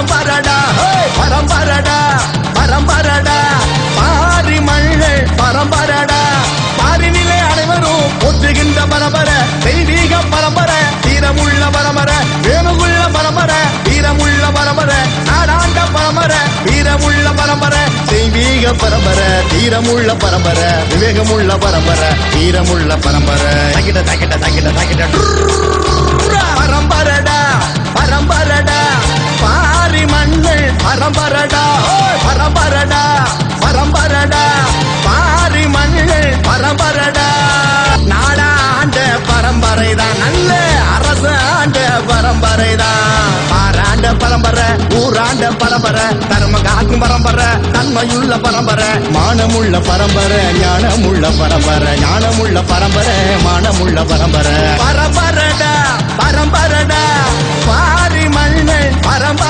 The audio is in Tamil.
பரம்பரடா பரம்பரடா பரம்பரடா பாரி மண்கள் பரம்பரடா பாரினிலே அனைவரும் ஒற்றுகின்ற பரம்பரை தெய்வீக பரம்பரை தீரமுள்ள பரம்பரை வேணுகுள்ள பரம்பரை வீரமுள்ள பரம்பரை நாடாண்ட பரம்பரை வீரமுள்ள பரம்பரை தெய்வீக பரம்பரை தீரமுள்ள பரம்பரை விவேகமுள்ள பரம்பரை வீரமுள்ள பரம்பரை தகிட தகிட தகிட தகிட பரம்பரடா பரம்பரடா பாரி மண்கள் பரம்பரடா பரம்பரடா பரம்பரடா பாரி மண்கள் பரம்பரடா நாடாண்ட பரம்பரைதான் நல்ல அரசாண்ட பரம்பரைதான் பாராண்ட பரம்பரை ஊராண்ட பரம்பரை தர்ம காக்கும் பரம்பரை தன்மையுள்ள பரம்பரை மானமுள்ள பரம்பரை ஞானமுள்ள பரம்பரை ஞானமுள்ள பரம்பரை மானமுள்ள பரம்பரை பரம்பரடா பரம்பரடா பாரி மண்கள் பரம்பரை